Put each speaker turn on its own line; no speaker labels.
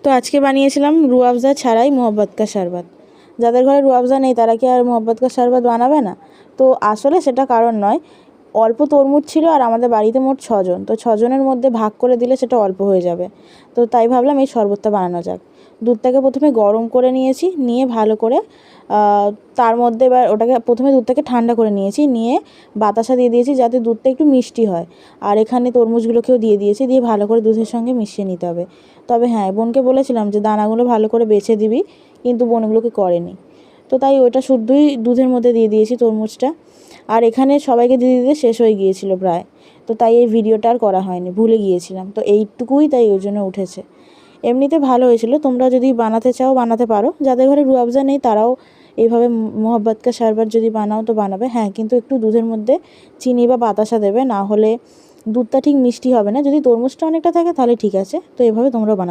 তো আজকে বানিয়েছিলাম রুয়াবজা ছাড়াই মোহব্বত কা শরবত। যাদের ঘরে রুয়াবজা নেই তারা কি আর মোহব্বত কা শরবত বানাবে না? তো আসলে সেটা কারণ নয়, অল্প তরমুজ ছিল আর আমাদের বাড়িতে মোট 6 জন, তো 6 জনের মধ্যে ভাগ করে দিলে সেটা অল্প হয়ে যাবে। তো তাই ভাবলাম এই শরবতটা বানানো যাক। দুধটাকে প্রথমে গরম করে নিয়েছি, নিয়ে ভালো করে তার মধ্যে এবার ওটাকে প্রথমে দুধটাকে ঠান্ডা করে নিয়েছি, নিয়ে বাতাসা দিয়ে দিয়েছি যাতে দুধটা একটু মিষ্টি হয়। আর এখানে তরমুজগুলোকেও দিয়ে দিয়েছি, দিয়ে ভালো করে দুধের সঙ্গে মিশিয়ে নিতে হবে। তবে হ্যাঁ, বোনকে বলেছিলাম যে দানাগুলো ভালো করে বেছে দিবি, কিন্তু বোন এগুলোকে করেনি। তো তাই ওইটা শুদ্ধই দুধের মধ্যে দিয়ে দিয়েছি তরমুজটা। আর এখানে সবাইকে দিতে দিতে শেষ হয়ে গিয়েছিল প্রায়, তো তাই এই ভিডিওটা আর করা হয়নি, ভুলে গিয়েছিলাম। তো এইটুকুই তাই ওই জন্য উঠেছে। এমনিতে ভালো হয়েছিল, তোমরা যদি বানাতে চাও বানাতে পারো। যাদের ঘরে রুয়াবজা নেই তারাও এইভাবে মোহব্বত কা শরবত যদি বানাও তো বানাবে। হ্যাঁ, কিন্তু একটু দুধের মধ্যে চিনি বা বাতাসা দেবে, না হলে দুধটা ঠিক মিষ্টি হবে না। যদি তরমুজটা অনেকটা থাকে তাহলে ঠিক আছে। তো এভাবে তোমরা বানাও।